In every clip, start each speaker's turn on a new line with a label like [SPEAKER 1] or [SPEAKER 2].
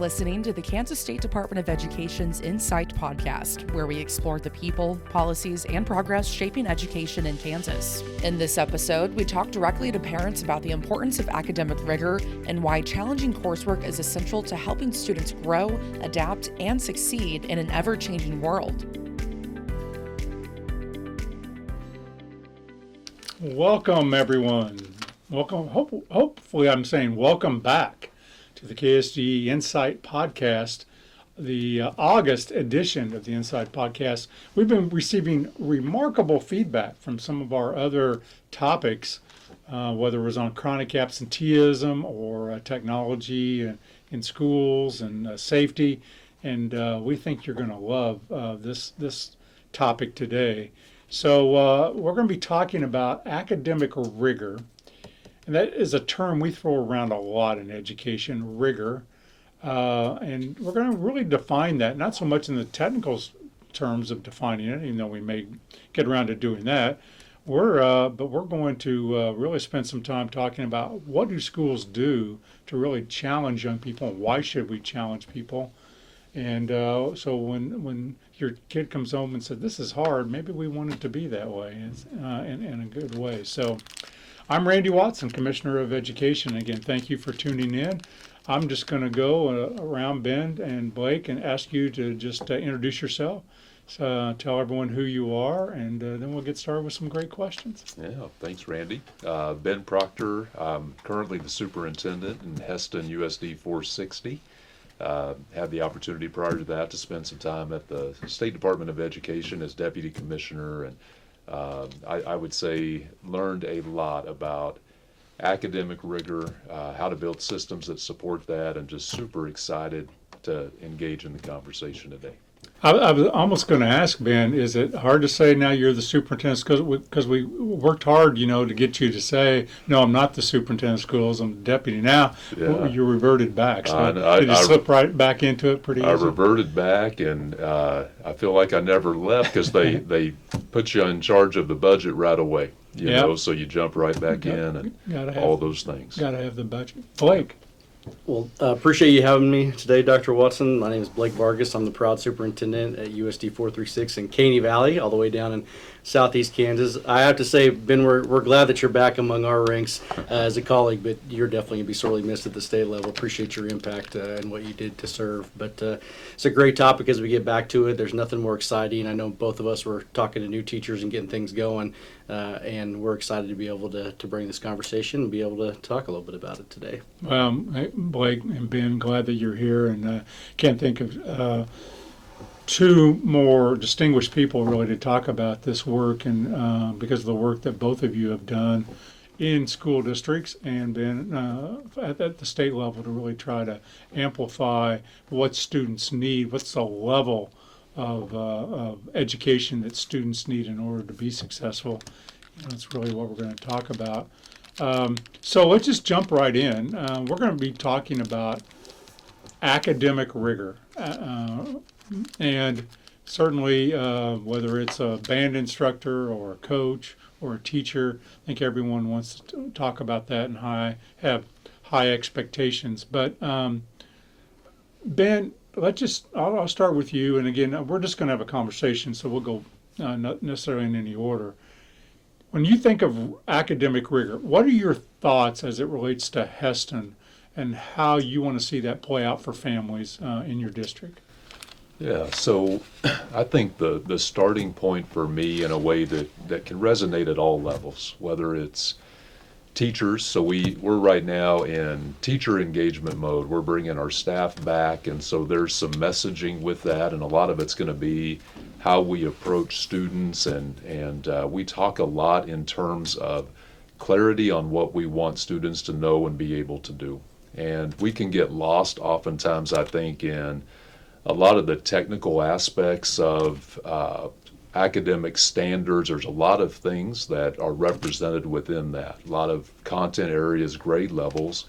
[SPEAKER 1] listening to the Kansas State Department of Education's Insight Podcast, where we explore the people, policies, and progress shaping education in Kansas. In this episode, we talk directly to parents about the importance of academic rigor and why challenging coursework is essential to helping students grow, adapt, and succeed in an ever-changing world.
[SPEAKER 2] Welcome, everyone. Welcome. Hopefully, I'm saying welcome back to the KSDE Insight Podcast, the August edition of the Insight Podcast. We've been receiving remarkable feedback from some of our other topics, whether it was on chronic absenteeism or technology in schools and safety. And we think you're going to love this topic today. So we're going to be talking about academic rigor. And that is a term we throw around a lot in education, rigor. And we're going to really define that, not so much in the technical terms of defining it, even though we may get around to doing that. But we're going to really spend some time talking about what do schools do to really challenge young people, and why should we challenge people? And so when your kid comes home and says, this is hard, maybe we want it to be that way in a good way. So I'm Randy Watson, Commissioner of Education. Again, thank you for tuning in. I'm just going to go around Ben and Blake and ask you to just introduce yourself, tell everyone who you are, and then we'll get started with some great questions.
[SPEAKER 3] Yeah, thanks, Randy. Ben Proctor, I'm currently the superintendent in Hesston USD 460. Had the opportunity prior to that to spend some time at the State Department of Education as Deputy Commissioner, and I would say learned a lot about academic rigor, how to build systems that support that, and just super excited to engage in the conversation today.
[SPEAKER 2] I was almost going to ask, Ben, is it hard to say now you're the superintendent because we worked hard, to get you to say, no, I'm not the superintendent of schools, I'm the deputy. Now you reverted back. So did you slip right back into it pretty easy?
[SPEAKER 3] I reverted back, and I feel like I never left because they put you in charge of the budget right away, you know, so you jump right back in and all those things.
[SPEAKER 2] Got to have the budget. Blake.
[SPEAKER 4] Well, appreciate you having me today, Dr. Watson. My name is Blake Vargas. I'm the proud superintendent at USD 436 in Caney Valley, all the way down in southeast Kansas. I have to say, Ben, we're glad that you're back among our ranks as a colleague, but you're definitely going to be sorely missed at the state level. Appreciate your impact and what you did to serve. But it's a great topic as we get back to it. There's nothing more exciting. I know both of us were talking to new teachers and getting things going, and we're excited to be able to bring this conversation and be able to talk a little bit about it today.
[SPEAKER 2] Blake and Ben, glad that you're here, and can't think of two more distinguished people really to talk about this work, and because of the work that both of you have done in school districts and been at the state level to really try to amplify what students need, what's the level of education that students need in order to be successful. That's really what we're going to talk about. So let's just jump right in. We're going to be talking about academic rigor. And certainly, whether it's a band instructor or a coach or a teacher, I think everyone wants to talk about that and have high expectations. But Ben, I'll start with you. And again, we're just going to have a conversation, so we'll go not necessarily in any order. When you think of academic rigor, what are your thoughts as it relates to Hesston and how you want to see that play out for families in your district?
[SPEAKER 3] Yeah, so I think the starting point for me in a way that can resonate at all levels, whether it's teachers, so we're right now in teacher engagement mode. We're bringing our staff back, and so there's some messaging with that, and a lot of it's going to be how we approach students, and we talk a lot in terms of clarity on what we want students to know and be able to do. And we can get lost oftentimes, I think, in a lot of the technical aspects of academic standards. There's a lot of things that are represented within that, a lot of content areas, grade levels.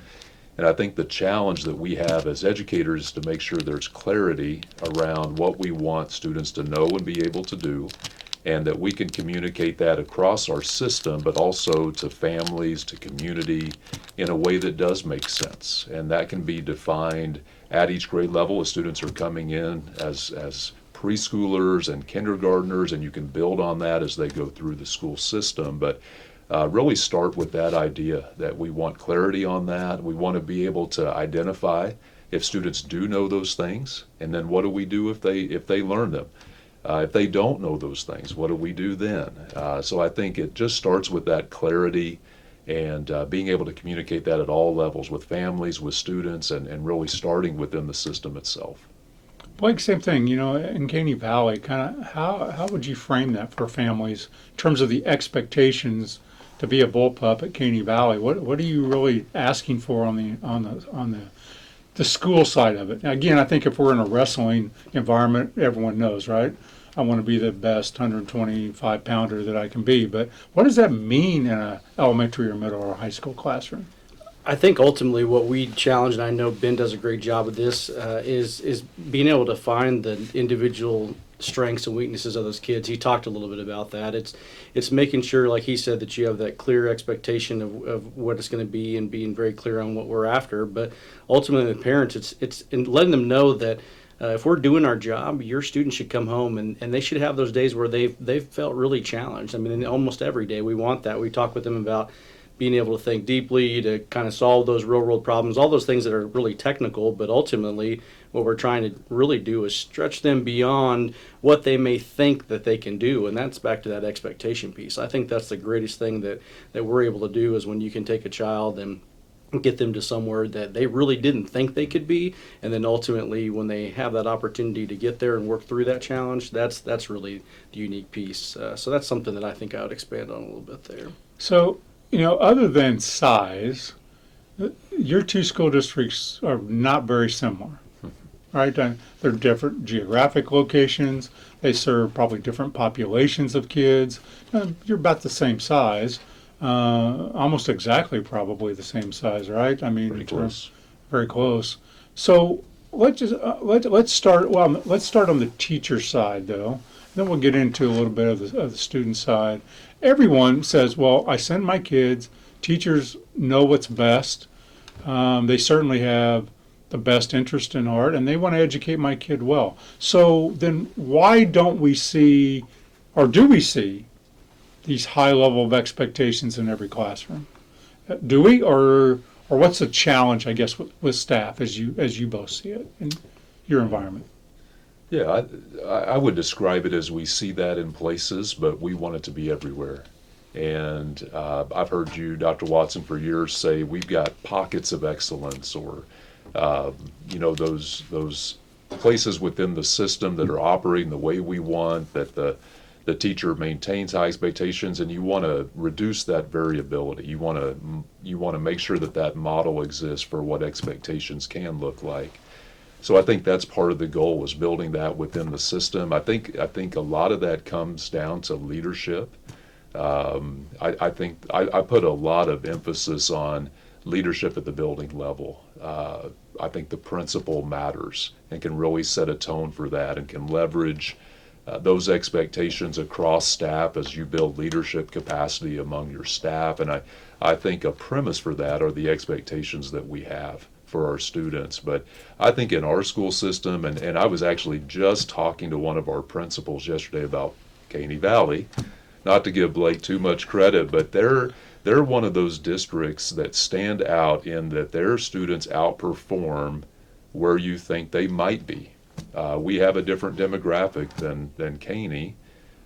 [SPEAKER 3] And I think the challenge that we have as educators is to make sure there's clarity around what we want students to know and be able to do, and that we can communicate that across our system, but also to families, to community, in a way that does make sense. And that can be defined at each grade level as students are coming in as preschoolers and kindergartners, and you can build on that as they go through the school system. But really start with that idea that we want clarity on that. We want to be able to identify if students do know those things, and then what do we do if they learn them? If they don't know those things, what do we do then? So I think it just starts with that clarity and being able to communicate that at all levels with families, with students, and really starting within the system itself.
[SPEAKER 2] Blake, same thing, in Caney Valley, kind of how would you frame that for families in terms of the expectations to be a bullpup at Caney Valley? What are you really asking for on the school side of it? Again, I think if we're in a wrestling environment, everyone knows, right? I want to be the best 125-pounder that I can be. But what does that mean in an elementary or middle or high school classroom?
[SPEAKER 4] I think ultimately what we challenge, and I know Ben does a great job of this, is being able to find the individual strengths and weaknesses of those kids. He talked a little bit about that. It's making sure, like he said, that you have that clear expectation of what it's going to be and being very clear on what we're after. But ultimately, the parents, it's in letting them know that if we're doing our job, your students should come home and they should have those days where they've felt really challenged. I mean, almost every day we want that. We talk with them about being able to think deeply, to kind of solve those real world problems, all those things that are really technical, but ultimately what we're trying to really do is stretch them beyond what they may think that they can do, and that's back to that expectation piece. I think that's the greatest thing that we're able to do, is when you can take a child and get them to somewhere that they really didn't think they could be, and then ultimately when they have that opportunity to get there and work through that challenge, that's really the unique piece. So that's something that I think I would expand on a little bit there.
[SPEAKER 2] So, other than size, your two school districts are not very similar, right? They're different geographic locations. They serve probably different populations of kids. You're about the same size, almost exactly probably the same size, right? I mean,
[SPEAKER 3] Pretty close.
[SPEAKER 2] Very close. So let's start. Well, let's start on the teacher side, though. Then we'll get into a little bit of the student side. Everyone says, well, I send my kids. Teachers know what's best. They certainly have the best interest in art, and they want to educate my kid well. So then why don't we see, or do we see, these high level of expectations in every classroom? Do we, or what's the challenge, I guess, with staff as you both see it in your environment?
[SPEAKER 3] Yeah, I would describe it as we see that in places, but we want it to be everywhere. And I've heard you, Dr. Watson, for years say we've got pockets of excellence, or those places within the system that are operating the way we want, that the teacher maintains high expectations, and you want to reduce that variability. You want to make sure that model exists for what expectations can look like. So I think that's part of the goal, is building that within the system. I think a lot of that comes down to leadership. I think I put a lot of emphasis on leadership at the building level. I think the principal matters and can really set a tone for that, and can leverage those expectations across staff as you build leadership capacity among your staff. And I think a premise for that are the expectations that we have for our students. But I think in our school system, and I was actually just talking to one of our principals yesterday about Caney Valley, not to give Blake too much credit, but they're one of those districts that stand out in that their students outperform where you think they might be. We have a different demographic than Caney.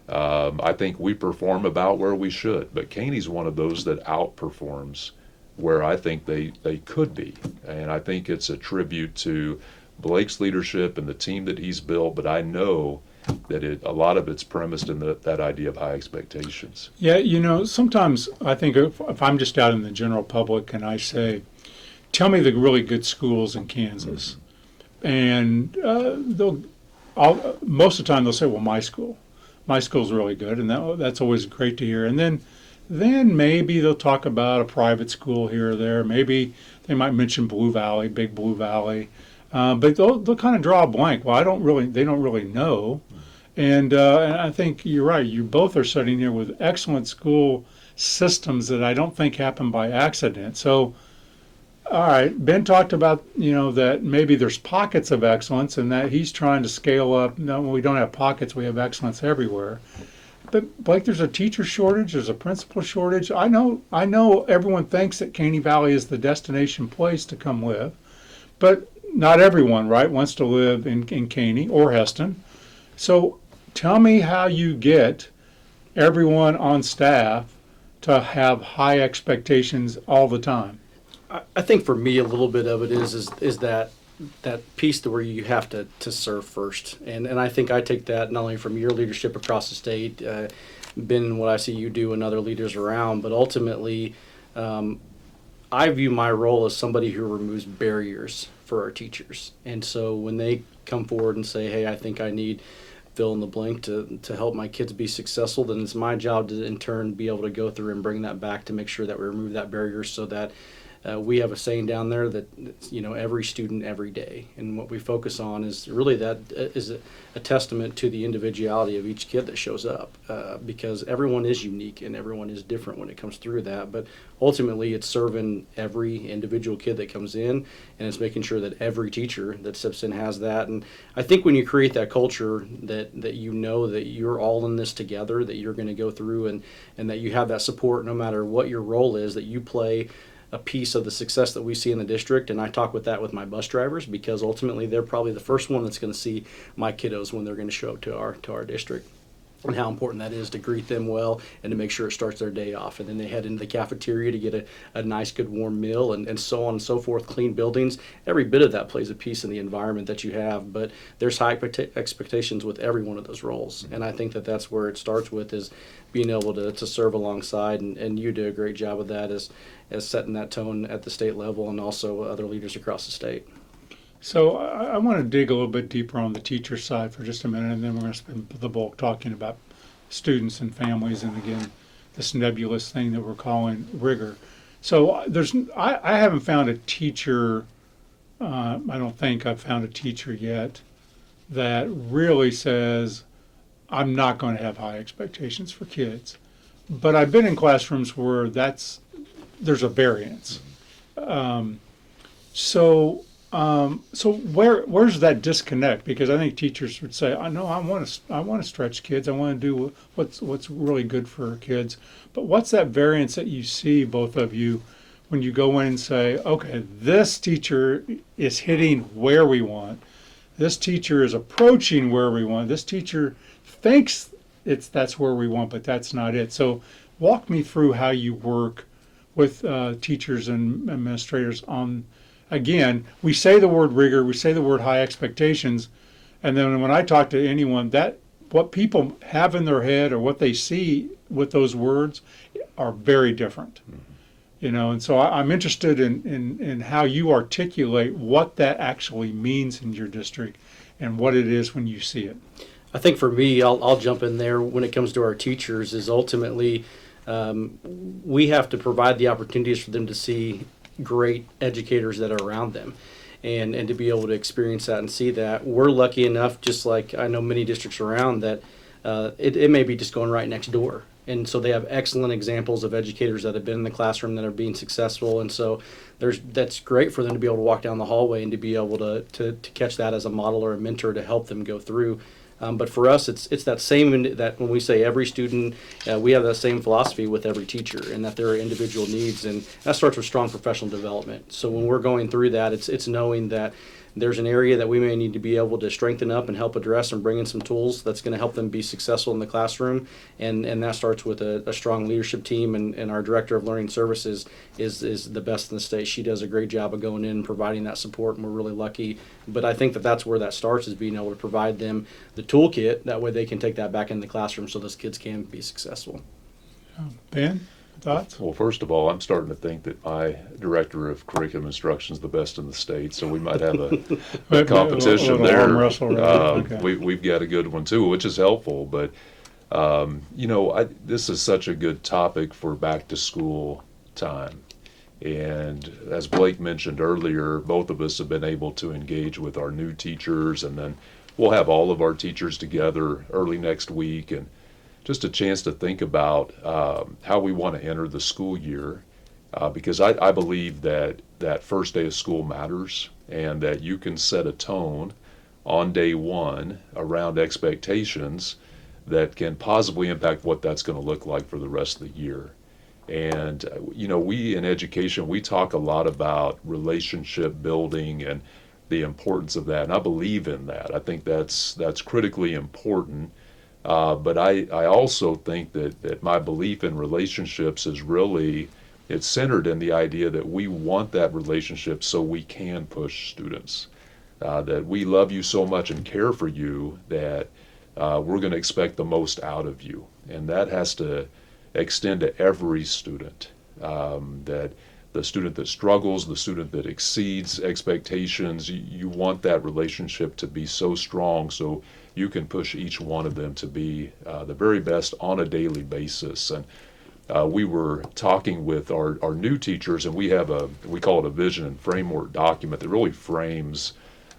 [SPEAKER 3] I think we perform about where we should, but Caney's one of those that outperforms where I think they could be. And I think it's a tribute to Blake's leadership and the team that he's built, but I know that a lot of it's premised in that idea of high expectations.
[SPEAKER 2] Yeah, sometimes I think if I'm just out in the general public and I say, tell me the really good schools in Kansas, and most of the time they'll say, well, my school's really good, and that's always great to hear. And then maybe they'll talk about a private school here or there. Maybe they might mention Blue Valley, big Blue Valley, but they'll kind of draw a blank. Well, they don't really know. And I think you're right. You both are sitting here with excellent school systems that I don't think happen by accident. So, all right, Ben talked about, that maybe there's pockets of excellence and that he's trying to scale up. No, we don't have pockets, we have excellence everywhere. But Blake, there's a teacher shortage, there's a principal shortage. I know everyone thinks that Caney Valley is the destination place to come live, but not everyone, right, wants to live in Caney or Hesston. So tell me how you get everyone on staff to have high expectations all the time.
[SPEAKER 4] I think for me, a little bit of it is that piece to where you have to serve first. And I think I take that not only from your leadership across the state, Ben, and what I see you do and other leaders around, but ultimately, I view my role as somebody who removes barriers for our teachers. And so when they come forward and say, hey, I think I need fill in the blank to help my kids be successful, then it's my job to in turn be able to go through and bring that back to make sure that we remove that barrier so that we have a saying down there that, every student, every day. And what we focus on is really that is a testament to the individuality of each kid that shows up, because everyone is unique and everyone is different when it comes through that. But ultimately, it's serving every individual kid that comes in, and it's making sure that every teacher that steps in has that. And I think when you create that culture that that you're all in this together, that you're going to go through and that you have that support no matter what your role is, that you play a piece of the success that we see in the district. And I talk with that with my bus drivers, because ultimately they're probably the first one that's going to see my kiddos when they're going to show up to our district, and how important that is to greet them well and to make sure it starts their day off. And then they head into the cafeteria to get a nice, good, warm meal, and so on and so forth, clean buildings. Every bit of that plays a piece in the environment that you have, but there's high expectations with every one of those roles. And I think that that's where it starts with, is being able to serve alongside, and you do a great job of that as setting that tone at the state level, and also other leaders across the state.
[SPEAKER 2] So I want to dig a little bit deeper on the teacher side for just a minute, and then we're going to spend the bulk talking about students and families, and again, this nebulous thing that we're calling rigor. So I haven't found a teacher, I don't think I've found a teacher yet that really says, I'm not going to have high expectations for kids. But I've been in classrooms where there's a variance. So where's that disconnect? Because I think teachers would say, I know I want to stretch kids. I want to do what's really good for kids. But what's that variance that you see, both of you, when you go in and say, okay, this teacher is hitting where we want. This teacher is approaching where we want. This teacher thinks that's where we want, but that's not it. So walk me through how you work with teachers and administrators on, again, we say the word rigor, we say the word high expectations, and then when I talk to anyone, that what people have in their head or what they see with those words are very different. Mm-hmm. And so I'm interested in how you articulate what that actually means in your district and what it is when you see it.
[SPEAKER 4] I think for me, I'll jump in there when it comes to our teachers, is ultimately we have to provide the opportunities for them to see great educators that are around them, and to be able to experience that and see that. We're lucky enough, just like I know many districts around, that it may be just going right next door. And so they have excellent examples of educators that have been in the classroom that are being successful. And so that's great for them to be able to walk down the hallway and to be able to catch that as a model or a mentor to help them go through. But for us, it's that same, that when we say every student, we have that same philosophy with every teacher, and that there are individual needs, and that starts with strong professional development. So when we're going through that, it's knowing that there's an area that we may need to be able to strengthen up and help address and bring in some tools that's going to help them be successful in the classroom. And that starts with a strong leadership team, and our director of learning services is the best in the state. She does a great job of going in and providing that support, and we're really lucky. But I think that's where that starts, is being able to provide them the toolkit. That way they can take that back in the classroom so those kids can be successful.
[SPEAKER 2] Ben? Thoughts?
[SPEAKER 3] Well, first of all, I'm starting to think that my director of curriculum instruction is the best in the state, so we might have a competition there. We've got a good one too, which is helpful. But this is such a good topic for back to school time. And as Blake mentioned earlier, both of us have been able to engage with our new teachers, and then we'll have all of our teachers together early next week, and just a chance to think about how we want to enter the school year, because I believe that first day of school matters, and that you can set a tone on day one around expectations that can positively impact what that's going to look like for the rest of the year. And we in education, we talk a lot about relationship building and the importance of that, and I believe in that. I think that's critically important. But I also think that my belief in relationships is really, it's centered in the idea that we want that relationship so we can push students. That we love you so much and care for you that we're going to expect the most out of you. And that has to extend to every student. That the student that struggles, the student that exceeds expectations, you want that relationship to be so strong so you can push each one of them to be the very best on a daily basis. And we were talking with our new teachers, and we call it a vision and framework document that really frames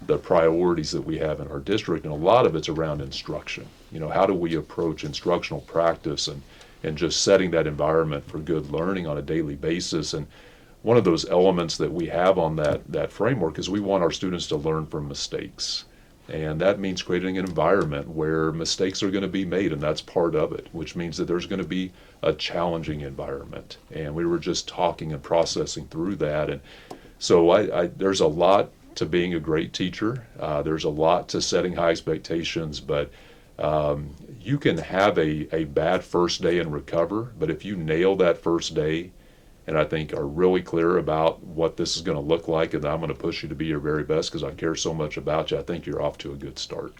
[SPEAKER 3] the priorities that we have in our district, and a lot of it's around instruction. How do we approach instructional practice and just setting that environment for good learning on a daily basis. And one of those elements that we have on that framework is we want our students to learn from mistakes. And that means creating an environment where mistakes are going to be made, and that's part of it, which means that there's going to be a challenging environment. And we were just talking and processing through that. And so there's a lot to being a great teacher. There's a lot to setting high expectations, but you can have a bad first day and recover. But if you nail that first day, and I think are really clear about what this is going to look like, and I'm going to push you to be your very best because I care so much about you, I think you're off to a good start.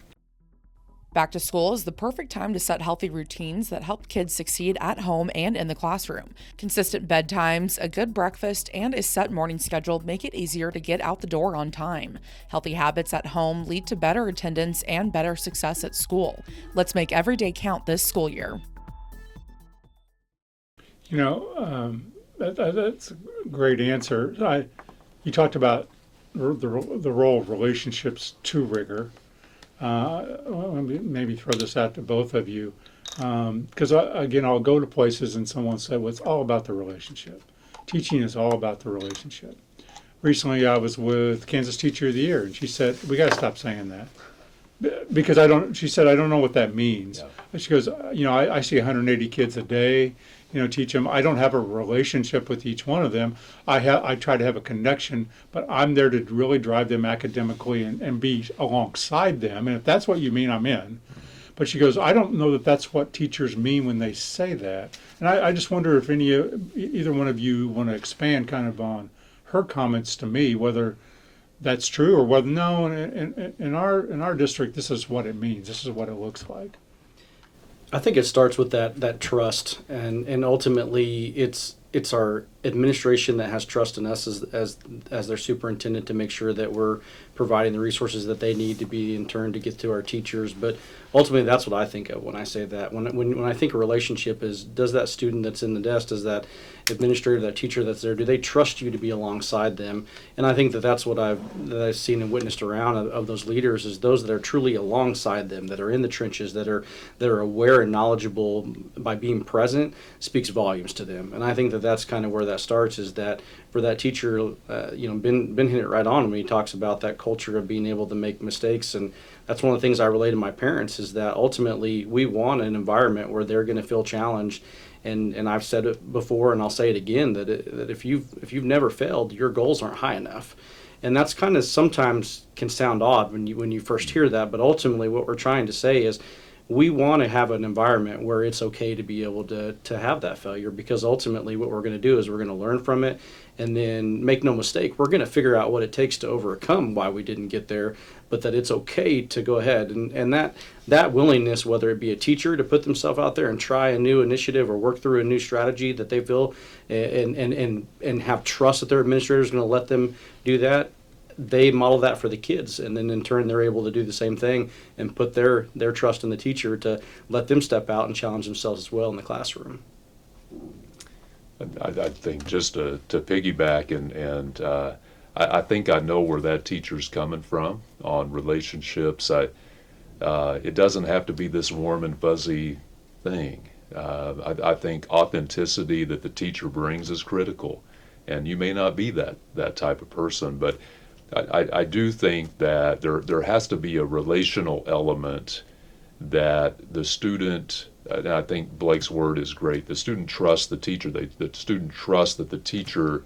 [SPEAKER 1] Back to school is the perfect time to set healthy routines that help kids succeed at home and in the classroom. Consistent bedtimes, a good breakfast, and a set morning schedule make it easier to get out the door on time. Healthy habits at home lead to better attendance and better success at school. Let's make every day count this school year.
[SPEAKER 2] That's a great answer. You talked about the role of relationships to Rigor. Maybe throw this out to both of you, because again, I'll go to places and someone said, well, it's all about the relationship. Teaching is all about the relationship. Recently, I was with Kansas Teacher of the Year, and she said, we got to stop saying that. Because she said, I don't know what that means. Yeah. She goes, I see 180 kids a day, teach them. I don't have a relationship with each one of them. I try to have a connection, but I'm there to really drive them academically and be alongside them. And if that's what you mean, I'm in. But she goes, I don't know that that's what teachers mean when they say that. And I just wonder if either one of you want to expand kind of on her comments to me, whether that's true or whether no. In our district, this is what it means. This is what it looks like.
[SPEAKER 4] I think it starts with that trust, and ultimately it's our administration that has trust in us as their superintendent to make sure that we're providing the resources that they need to be in turn to get to our teachers. But ultimately, that's what I think of when I say that. When I think a relationship is, does that student that's in the desk, does that administrator, that teacher that's there, do they trust you to be alongside them? And I think that's what I've seen and witnessed around of those leaders, is those that are truly alongside them, that are in the trenches, that are aware and knowledgeable by being present, speaks volumes to them. And I think that's kind of where that starts, is that for that teacher, Ben hit it right on when he talks about that culture of being able to make mistakes. And that's one of the things I relate to my parents, is that ultimately we want an environment where they're going to feel challenged. And I've said it before, and I'll say it again, that if you've never failed, your goals aren't high enough. And that's kind of sometimes can sound odd when you first hear that, but ultimately what we're trying to say is we want to have an environment where it's okay to be able to have that failure, because ultimately what we're going to do is we're going to learn from it, and then make no mistake, we're going to figure out what it takes to overcome why we didn't get there, but that it's okay to go ahead. And that willingness, whether it be a teacher to put themselves out there and try a new initiative or work through a new strategy that they feel and have trust that their administrator is going to let them do that, they model that for the kids, and then in turn they're able to do the same thing and put their trust in the teacher to let them step out and challenge themselves as well in the classroom.
[SPEAKER 3] I think just to piggyback, and I think I know where that teacher's coming from on relationships. It doesn't have to be this warm and fuzzy thing. I think authenticity that the teacher brings is critical, and you may not be that type of person, but I do think that there has to be a relational element that the student, and I think Blake's word is great, the student trusts the teacher, the student trusts that the teacher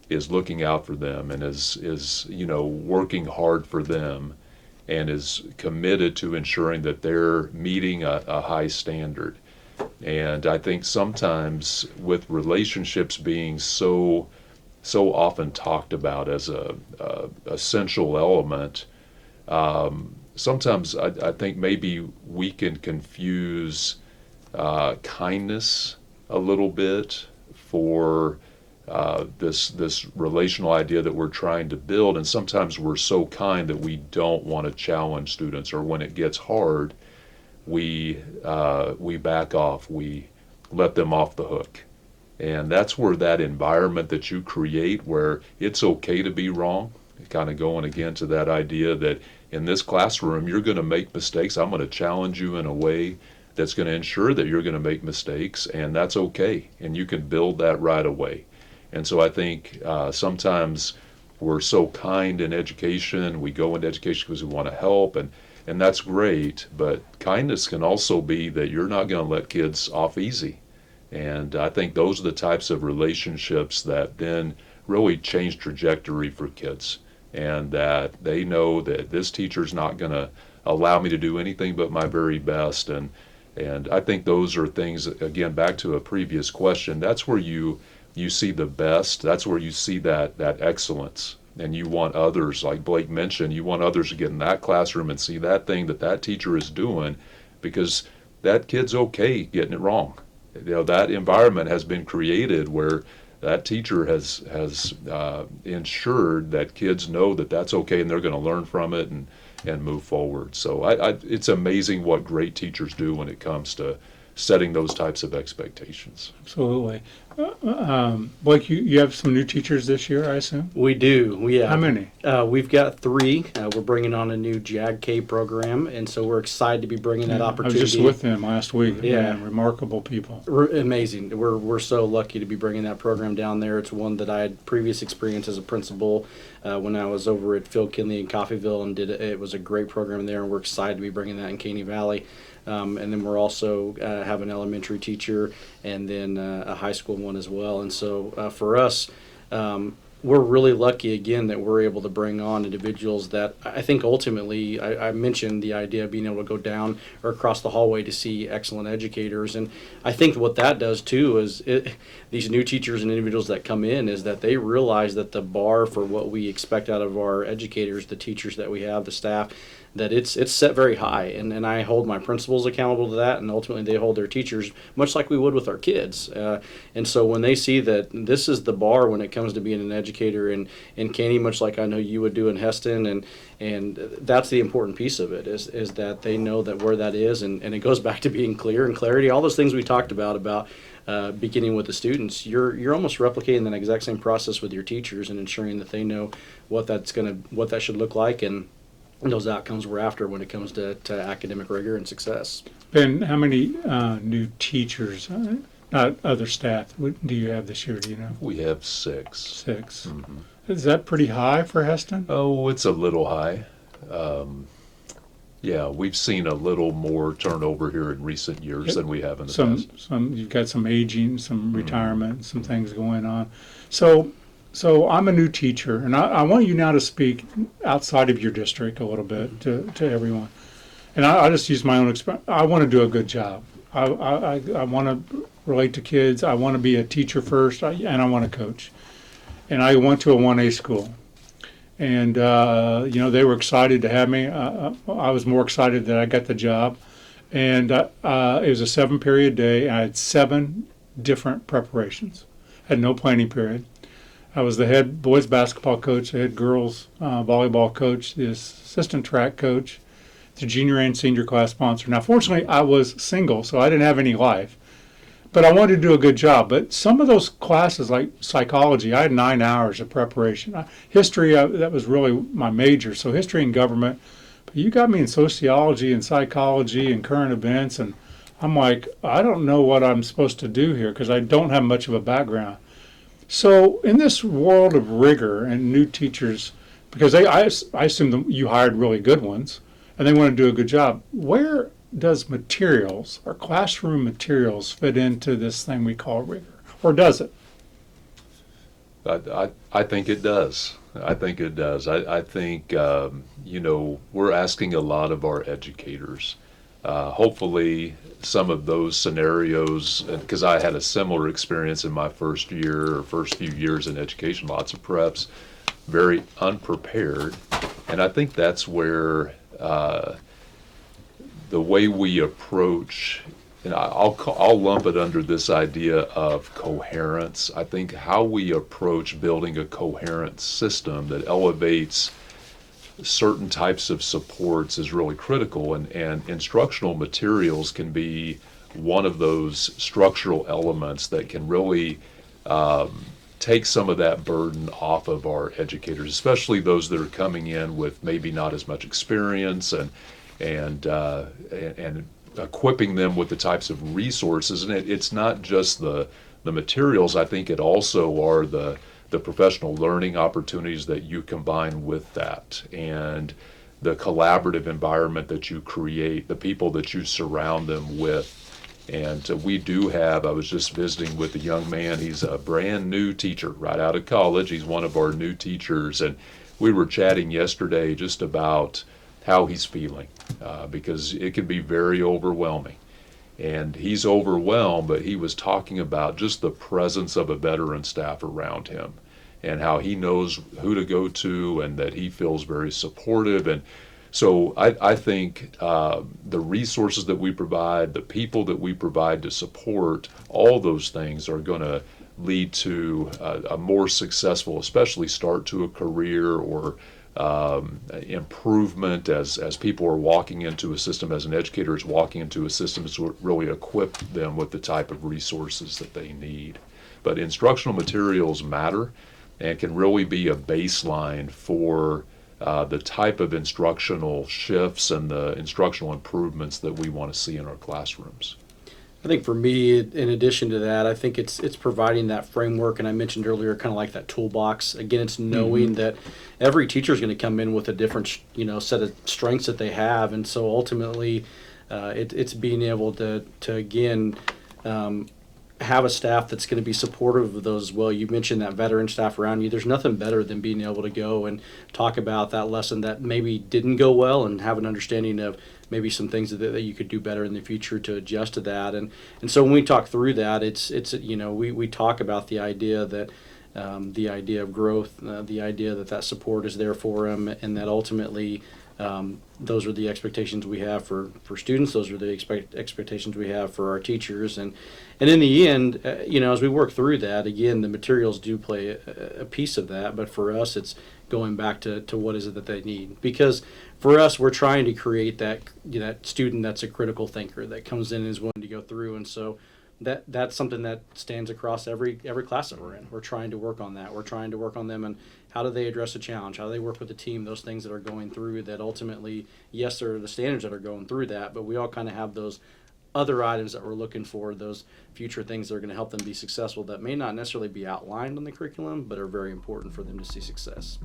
[SPEAKER 3] is looking out for them and is working hard for them and is committed to ensuring that they're meeting a high standard. And I think sometimes with relationships being so often talked about as a essential element, sometimes I think maybe we can confuse kindness a little bit for this relational idea that we're trying to build, and sometimes we're so kind that we don't want to challenge students, or when it gets hard, we back off, we let them off the hook. And that's where that environment that you create where it's okay to be wrong, kind of going again to that idea that in this classroom you're going to make mistakes. I'm going to challenge you in a way that's going to ensure that you're going to make mistakes, and that's okay. And you can build that right away. And so I think sometimes we're so kind in education. We go into education because we want to help, and that's great. But kindness can also be that you're not going to let kids off easy. And I think those are the types of relationships that then really change trajectory for kids, and that they know that this teacher's not going to allow me to do anything but my very best. And I think those are things, again, back to a previous question, that's where you see the best. That's where you see that excellence. And you want others, like Blake mentioned, you want others to get in that classroom and see that thing that teacher is doing, because that kid's okay getting it wrong. That environment has been created where that teacher has ensured that kids know that that's okay and they're going to learn from it and move forward. So it's amazing what great teachers do when it comes to setting those types of expectations.
[SPEAKER 2] Absolutely. Blake, you have some new teachers this year, I assume?
[SPEAKER 4] We do.
[SPEAKER 2] How many?
[SPEAKER 4] We've got 3. We're bringing on a new JAG-K program, and so we're excited to be bringing that opportunity.
[SPEAKER 2] I was just with them last week.
[SPEAKER 4] Yeah.
[SPEAKER 2] Man, remarkable people.
[SPEAKER 4] Amazing. We're so lucky to be bringing that program down there. It's one that I had previous experience as a principal when I was over at Phil Kinley in Coffeyville, and it was a great program there, and we're excited to be bringing that in Caney Valley. And then we're also have an elementary teacher and then a high school one as well. And so for us, we're really lucky, again, that we're able to bring on individuals that I think ultimately, I mentioned the idea of being able to go down or across the hallway to see excellent educators. And I think what that does too is these new teachers and individuals that come in is that they realize that the bar for what we expect out of our educators, the teachers that we have, the staff, that it's set very high, and I hold my principals accountable to that, and ultimately they hold their teachers much like we would with our kids. And so when they see that this is the bar when it comes to being an educator in Caney, much like I know you would do in Hesston, and that's the important piece of it is that they know that where that is, and it goes back to being clear and clarity, all those things we talked about beginning with the students. You're almost replicating that exact same process with your teachers and ensuring that they know what that should look like, and those outcomes we're after when it comes to academic rigor and success.
[SPEAKER 2] Ben, how many new teachers, not other staff, do you have this year, do you know?
[SPEAKER 3] We have 6.
[SPEAKER 2] 6.
[SPEAKER 3] Mm-hmm.
[SPEAKER 2] Is that pretty high for Hesston?
[SPEAKER 3] Oh, it's a little high. Yeah, we've seen a little more turnover here in recent years than we have in the past.
[SPEAKER 2] You've got some aging, some retirement, some things going on. So I'm a new teacher, and I want you now to speak outside of your district a little bit to everyone. And I just use my own experience. I want to do a good job. I want to relate to kids. I want to be a teacher first, and I want to coach. And I went to a 1A school. And, they were excited to have me. I was more excited that I got the job. And it was a 7-period day. I had 7 different preparations. I had no planning period. I was the head boys basketball coach, the head girls volleyball coach, the assistant track coach, the junior and senior class sponsor. Now, fortunately, I was single, so I didn't have any life. But I wanted to do a good job. But some of those classes, like psychology, I had 9 hours of preparation. History, that was really my major. So history and government But you got me in sociology and psychology and current events, and I'm like, I don't know what I'm supposed to do here because I don't have much of a background. So in this world of rigor and new teachers, because I assume that you hired really good ones and they want to do a good job, where does materials or classroom materials fit into this thing we call rigor? Or does it?
[SPEAKER 3] I think it does. I think it does. I think, we're asking a lot of our educators. Hopefully some of those scenarios, because I had a similar experience in my first few years in education, lots of preps, very unprepared. And I think that's where the way we approach, and I'll lump it under this idea of coherence. I think how we approach building a coherent system that elevates certain types of supports is really critical, and instructional materials can be one of those structural elements that can really take some of that burden off of our educators, especially those that are coming in with maybe not as much experience, and equipping them with the types of resources. And it's not just the materials. I think it also are the professional learning opportunities that you combine with that, and the collaborative environment that you create, the people that you surround them with. And we do have, I was just visiting with a young man, he's a brand new teacher right out of college. He's one of our new teachers, and we were chatting yesterday just about how he's feeling, because it can be very overwhelming. And he's overwhelmed, but he was talking about just the presence of a veteran staff around him and how he knows who to go to and that he feels very supportive. And so I think the resources that we provide, the people that we provide to support, all those things are going to lead to a more successful, especially start to a career or improvement as people are walking into a system, as an educator is walking into a system to really equip them with the type of resources that they need. But instructional materials matter and can really be a baseline for the type of instructional shifts and the instructional improvements that we want to see in our classrooms.
[SPEAKER 4] I think for me, in addition to that, I think it's providing that framework, and I mentioned earlier, kind of like that toolbox. Again, it's knowing that every teacher is going to come in with a different, set of strengths that they have, and so ultimately, it's being able to again have a staff that's going to be supportive of those as well. You mentioned that veteran staff around you. There's nothing better than being able to go and talk about that lesson that maybe didn't go well and have an understanding of maybe some things that you could do better in the future to adjust to that. And so when we talk through that, it's we talk about the idea that the idea of growth, the idea that support is there for them, and that ultimately those are the expectations we have for students. Those are the expectations we have for our teachers. And in the end, as we work through that, again, the materials do play a piece of that. But for us, it's going back to what is it that they need. Because for us, we're trying to create that student that's a critical thinker, that comes in and is willing to go through. And so that's something that stands across every class that we're in. We're trying to work on that. We're trying to work on them and how do they address a challenge? How do they work with the team? Those things that are going through that ultimately, yes, there are the standards that are going through that, but we all kind of have those other items that we're looking for, those future things that are going to help them be successful that may not necessarily be outlined on the curriculum, but are very important for them to see success.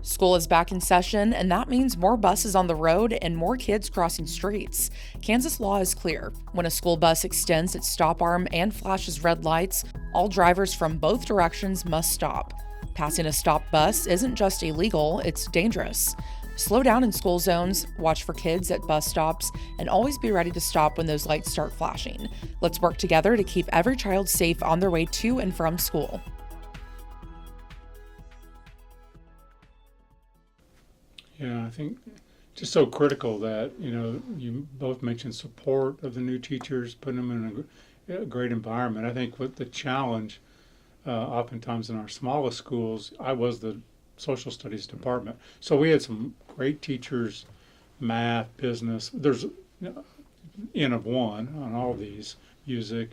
[SPEAKER 1] School is back in session, and that means more buses on the road and more kids crossing streets. Kansas law is clear. When a school bus extends its stop arm and flashes red lights, all drivers from both directions must stop. Passing a stopped bus isn't just illegal, it's dangerous. Slow down in school zones, watch for kids at bus stops, and always be ready to stop when those lights start flashing. Let's work together to keep every child safe on their way to and from school.
[SPEAKER 2] Yeah, I think just so critical that, you both mentioned support of the new teachers, putting them in a great environment. I think with the challenge, oftentimes in our smallest schools, I was the social studies department. So we had some great teachers, math, business. There's N of one on all these, music.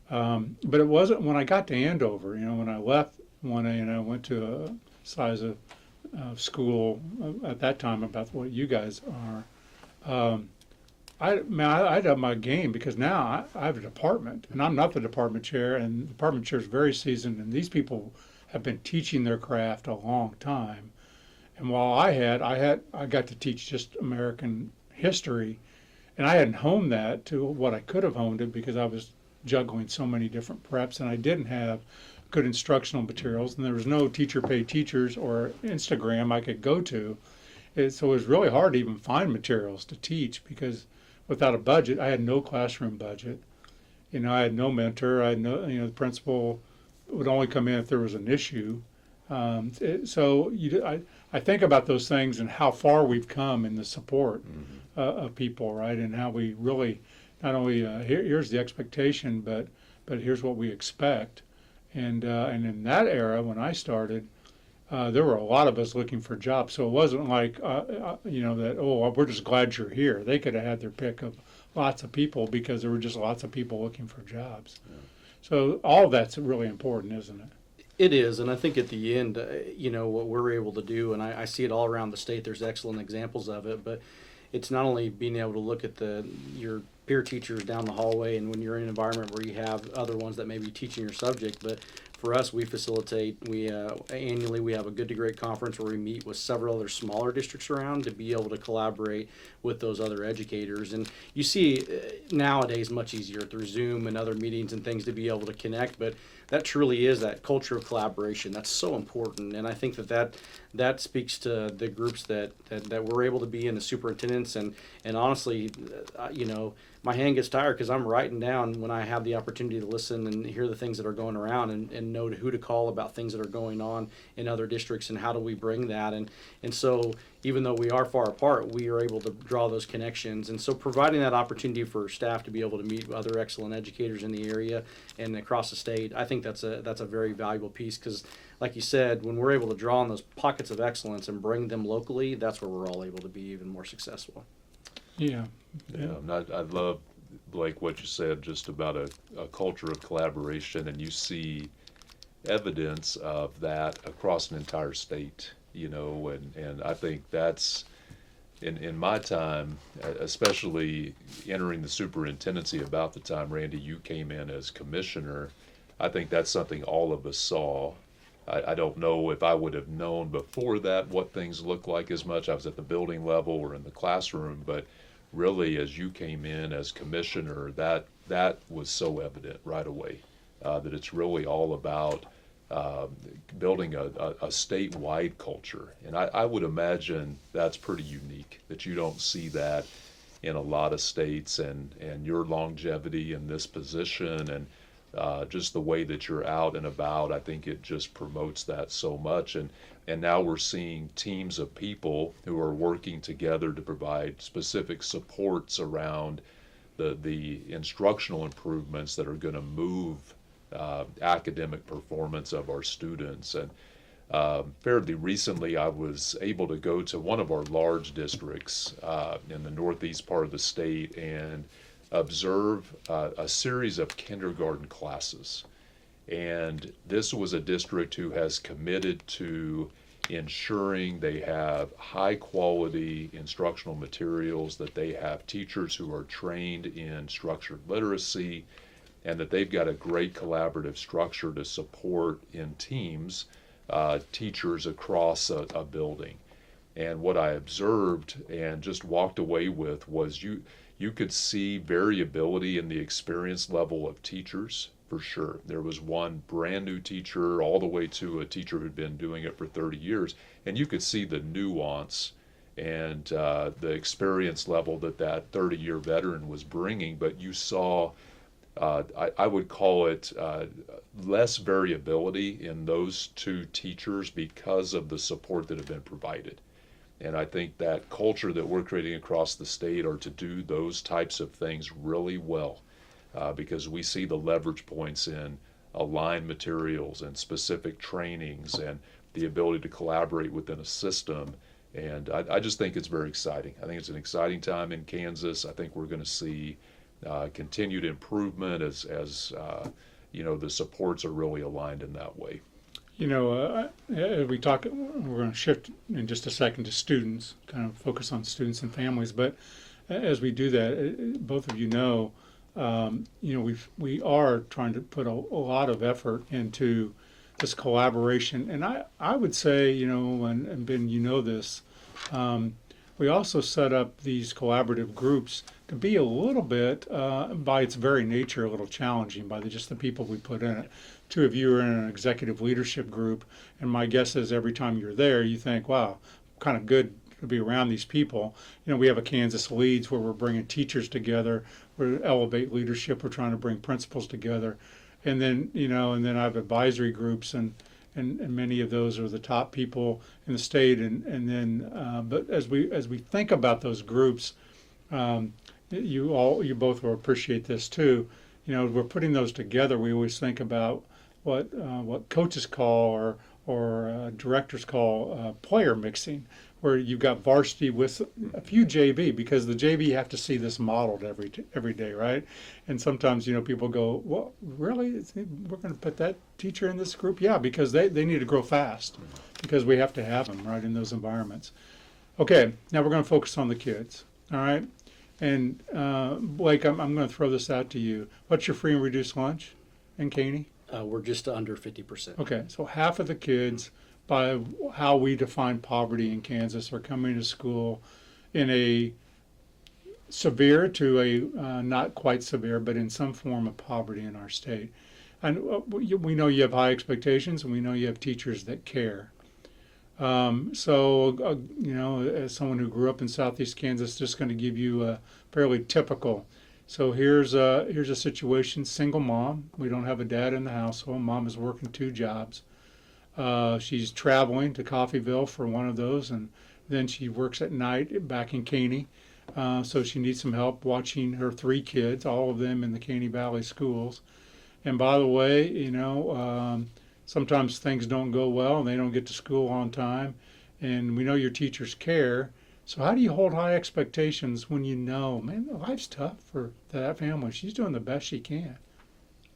[SPEAKER 2] But it wasn't when I got to Andover, when I left 1A and I went to a size of school at that time about what you guys are. I'd up my game because now I have a department, and I'm not the department chair, and the department chair is very seasoned, and these people have been teaching their craft a long time. And while I got to teach just American history, and I hadn't honed that to what I could have honed it because I was juggling so many different preps, and I didn't have good instructional materials, and there was no teacher pay teachers or Instagram I could go to. So it was really hard to even find materials to teach because without a budget, I had no classroom budget. I had no mentor. I had no, the principal would only come in if there was an issue. I think about those things and how far we've come in the support of people, right? And how we really not only here's the expectation, but here's what we expect. And in that era when I started, there were a lot of us looking for jobs. So it wasn't like that. Oh, we're just glad you're here. They could have had their pick of lots of people because there were just lots of people looking for jobs. Yeah. So all of that's really important, isn't it?
[SPEAKER 4] It is, and I think at the end, what we're able to do, and I see it all around the state. There's excellent examples of it, but it's not only being able to look at your peer teachers down the hallway, and when you're in an environment where you have other ones that may be teaching your subject, but for us, we facilitate. Annually we have a Good to Great conference where we meet with several other smaller districts around to be able to collaborate with those other educators. And you see nowadays much easier through Zoom and other meetings and things to be able to connect. But that truly is that culture of collaboration. That's so important, and I think that speaks to the groups that we're able to be in, the superintendents, and honestly, my hand gets tired because I'm writing down when I have the opportunity to listen and hear the things that are going around and know who to call about things that are going on in other districts and how do we bring that. And so even though we are far apart, we are able to draw those connections. And so providing that opportunity for staff to be able to meet other excellent educators in the area and across the state, I think that's a very valuable piece because, like you said, when we're able to draw on those pockets of excellence and bring them locally, that's where we're all able to be even more successful.
[SPEAKER 2] Yeah.
[SPEAKER 3] I love, Blake, what you said just about a culture of collaboration, and you see evidence of that across an entire state, and I think that's, in my time, especially entering the superintendency about the time, Randy, you came in as commissioner, I think that's something all of us saw. I don't know if I would have known before that what things look like as much. I was at the building level or in the classroom, but really as you came in as commissioner, that was so evident right away, that it's really all about building a statewide culture. And I would imagine that's pretty unique, that you don't see that in a lot of states, and your longevity in this position and just the way that you're out and about, I think it just promotes that so much. And now we're seeing teams of people who are working together to provide specific supports around the instructional improvements that are going to move academic performance of our students. And fairly recently, I was able to go to one of our large districts in the northeast part of the state and observe a series of kindergarten classes. And this was a district who has committed to ensuring they have high quality instructional materials, that they have teachers who are trained in structured literacy, and that they've got a great collaborative structure to support in teams teachers across a building. And what I observed and just walked away with was you could see variability in the experience level of teachers, for sure. There was one brand new teacher all the way to a teacher who'd been doing it for 30 years, and you could see the nuance and the experience level that 30-year veteran was bringing, but you saw, I would call it less variability in those two teachers because of the support that had been provided. And I think that culture that we're creating across the state are to do those types of things really well, because we see the leverage points in aligned materials and specific trainings and the ability to collaborate within a system. And I just think it's very exciting. I think it's an exciting time in Kansas. I think we're going to see continued improvement as the supports are really aligned in that way.
[SPEAKER 2] As we talk, we're going to shift in just a second to students, kind of focus on students and families. But as we do that, both of you know, we are trying to put a lot of effort into this collaboration. And I would say, and Ben, this, we also set up these collaborative groups to be a little bit, by its very nature, a little challenging by just the people we put in it. Two of you are in an executive leadership group, and my guess is every time you're there, you think, wow, kind of good to be around these people. We have a Kansas Leads where we're bringing teachers together, we elevate leadership, we're trying to bring principals together. And then, I have advisory groups, and many of those are the top people in the state. But as we think about those groups, you both will appreciate this too. We're putting those together. We always think about what coaches call or directors call player mixing, where you've got varsity with a few JV, because the JV have to see this modeled every day, right? And sometimes people go, well, really, we're going to put that teacher in this group? Yeah, because they need to grow fast, because we have to have them right in those environments. Okay, now we're going to focus on the kids. All right, and Blake, I'm going to throw this out to you. What's your free and reduced lunch in Caney?
[SPEAKER 4] We're just under 50%.
[SPEAKER 2] Okay, so half of the kids, by how we define poverty in Kansas, are coming to school in a severe to a not quite severe, but in some form of poverty in our state. And we know you have high expectations, and we know you have teachers that care. As someone who grew up in Southeast Kansas, just going to give you a fairly typical. So here's a situation: single mom. We don't have a dad in the household. Mom is working 2 jobs. She's traveling to Coffeyville for one of those, and then she works at night back in Caney. So she needs some help watching her 3 kids, all of them in the Caney Valley schools. And by the way, sometimes things don't go well and they don't get to school on time. And we know your teachers care. So how do you hold high expectations when man, life's tough for that family? She's doing the best she can.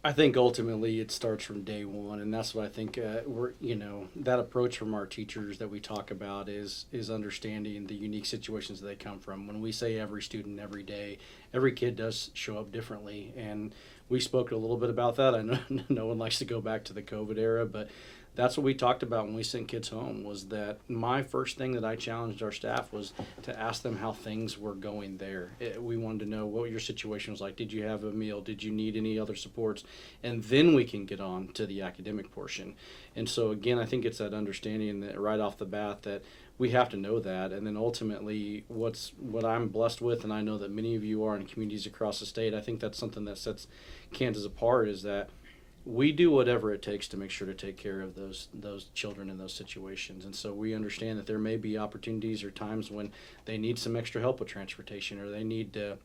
[SPEAKER 4] I think ultimately it starts from day one, and that's what I think that approach from our teachers that we talk about is understanding the unique situations that they come from. When we say every student every day, every kid does show up differently, and we spoke a little bit about that. I know no one likes to go back to the COVID era, but that's what we talked about when we sent kids home, was that my first thing that I challenged our staff was to ask them how things were going there. We wanted to know what your situation was like. Did you have a meal? Did you need any other supports? And then we can get on to the academic portion. And so, again, I think it's that understanding that right off the bat that we have to know that. And then ultimately what I'm blessed with, and I know that many of you are in communities across the state, I think that's something that sets Kansas apart, is that we do whatever it takes to make sure to take care of those children in those situations. And so we understand that there may be opportunities or times when they need some extra help with transportation, or they need to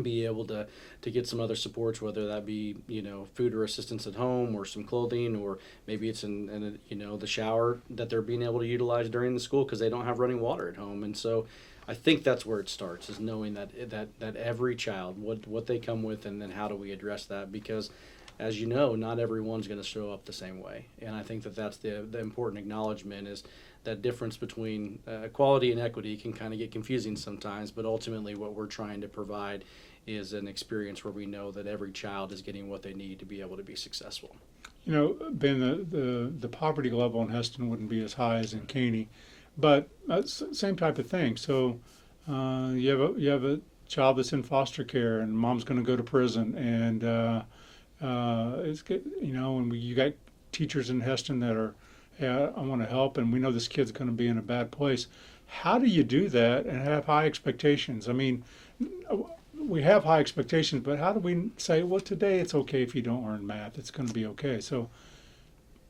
[SPEAKER 4] be able to get some other supports, whether that be food or assistance at home, or some clothing, or maybe it's in the shower that they're being able to utilize during the school because they don't have running water at home. And so I think that's where it starts, is knowing that every child, what they come with, and then how do we address that, because as you know, not everyone's going to show up the same way. And I think that's the important acknowledgement, is that difference between equality and equity can kind of get confusing sometimes, but ultimately what we're trying to provide is an experience where we know that every child is getting what they need to be able to be successful.
[SPEAKER 2] Ben, the poverty level in Hesston wouldn't be as high as in Caney, but same type of thing. So you have a child that's in foster care, and mom's going to go to prison, and it's good, and you got teachers in Hesston that are, I want to help, and we know this kid's going to be in a bad place. How do you do that and have high expectations? I mean, we have high expectations, but how do we say, well, today it's okay if you don't learn math, it's going to be okay? So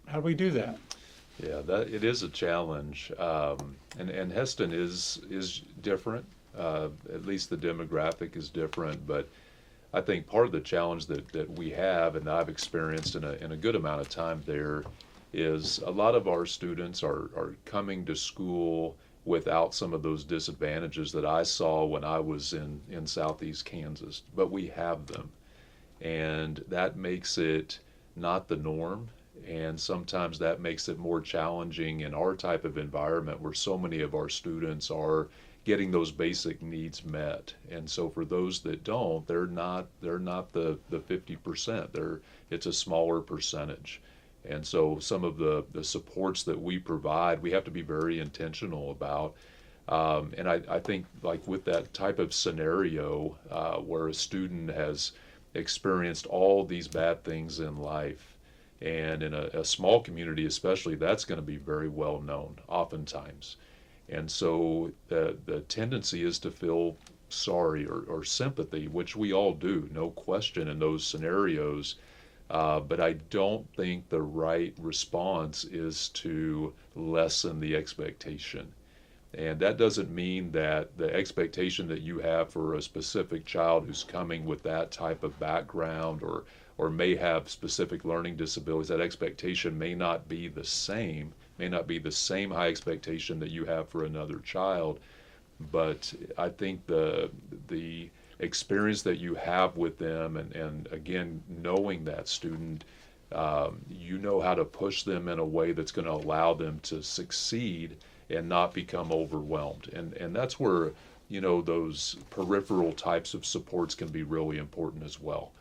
[SPEAKER 2] how do we do that?
[SPEAKER 3] Yeah, it is a challenge, and Hesston is different. At least the demographic is different, but I think part of the challenge that we have, and I've experienced in a good amount of time there, is a lot of our students are coming to school without some of those disadvantages that I saw when I was in Southeast Kansas, but we have them. And that makes it not the norm, And sometimes that makes it more challenging in our type of environment where so many of our students are getting those basic needs met. And so for those that don't, they're not the 50%. It's a smaller percentage. And so some of the supports that we provide, we have to be very intentional about. And I think like with that type of scenario where a student has experienced all these bad things in life, and in a small community especially, that's going to be very well known oftentimes. And so the tendency is to feel sorry or sympathy, which we all do, no question in those scenarios. But I don't think the right response is to lessen the expectation. And that doesn't mean that the expectation that you have for a specific child who's coming with that type of background or may have specific learning disabilities, that expectation may not be the same high expectation that you have for another child. But I think the experience that you have with them, and again, knowing that student, you know how to push them in a way that's going to allow them to succeed and not become overwhelmed. And that's where, those peripheral types of supports can be really important as well.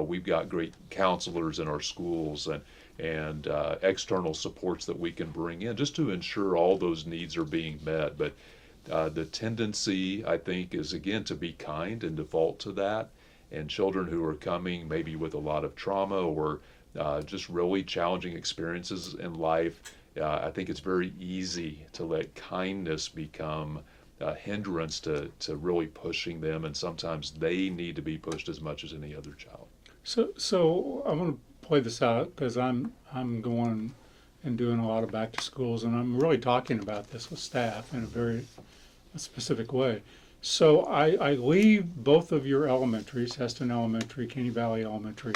[SPEAKER 3] We've got great counselors in our schools and external supports that we can bring in just to ensure all those needs are being met. But the tendency, I think, is again to be kind and default to that. And children who are coming maybe with a lot of trauma or just really challenging experiences in life, I think it's very easy to let kindness become a hindrance to really pushing them, and sometimes they need to be pushed as much as any other child.
[SPEAKER 2] So I want to play this out because I'm going and doing a lot of back to schools, and I'm really talking about this with staff in a very specific way. So I leave both of your elementaries, Hesston Elementary, Caney Valley Elementary,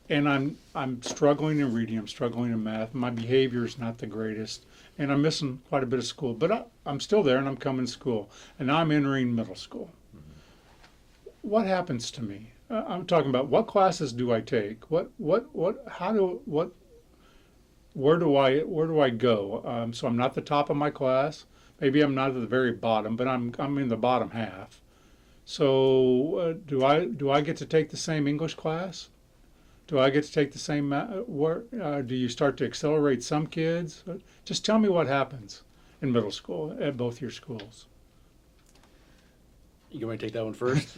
[SPEAKER 2] and I'm struggling in reading, I'm struggling in math, my behavior is not the greatest, and I'm missing quite a bit of school, but I'm still there and I'm coming to school, and now I'm entering middle school. Mm-hmm. What happens to me? I'm talking about what classes do I take? Where do I go? So I'm not the top of my class. Maybe I'm not at the very bottom, but I'm in the bottom half. So do I get to take the same English class? Do I get to take the same do you start to accelerate some kids? Just tell me what happens in middle school at both your schools.
[SPEAKER 4] You want me to take that one first?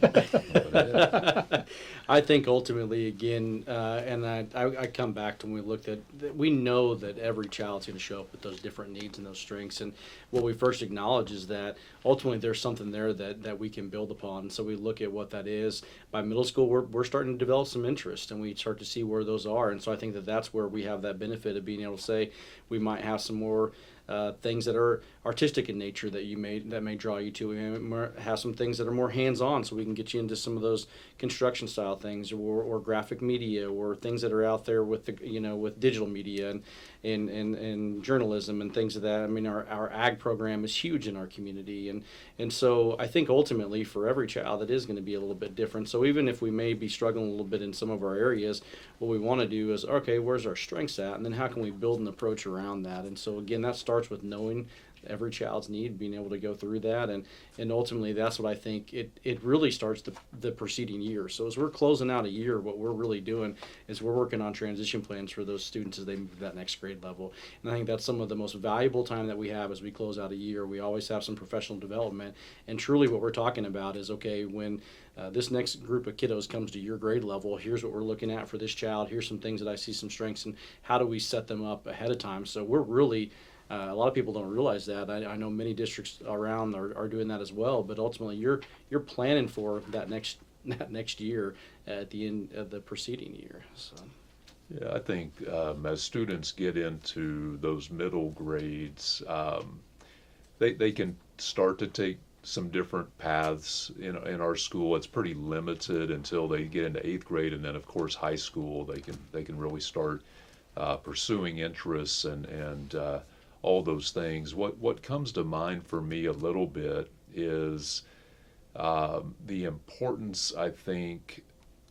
[SPEAKER 4] I think ultimately, again, and I come back to when we looked at, we know that every child's going to show up with those different needs and those strengths. And what we first acknowledge is that ultimately there's something there that we can build upon. And so we look at what that is. By middle school, we're starting to develop some interest, and we start to see where those are. And so I think that's where we have that benefit of being able to say we might have some more things that are artistic in nature that may draw you to. We may have some things that are more hands-on, so we can get you into some of those construction style things, or graphic media, or things that are out there with with digital media and journalism and things of that. I mean, our ag program is huge in our community, and so I think ultimately for every child it is going to be a little bit different. So even if we may be struggling a little bit in some of our areas, what we want to do is, okay, where's our strengths at, and then how can we build an approach around that? And so again, that starts with knowing every child's need, being able to go through that, and ultimately that's what I think it really starts the preceding year. So as we're closing out a year, what we're really doing is we're working on transition plans for those students as they move to that next grade level. And I think that's some of the most valuable time that we have as we close out a year. We always have some professional development, and truly what we're talking about is, okay, when this next group of kiddos comes to your grade level, here's what we're looking at for this child, here's some things that I see some strengths, and how do we set them up ahead of time? So we're really a lot of people don't realize that. I know many districts around are doing that as well, but ultimately you're planning for that next year at the end of the preceding year. So.
[SPEAKER 3] Yeah, I think as students get into those middle grades, they can start to take some different paths in our school. It's pretty limited until they get into 8th grade, and then of course high school they can really start pursuing interests and all those things. What comes to mind for me a little bit is the importance, I think,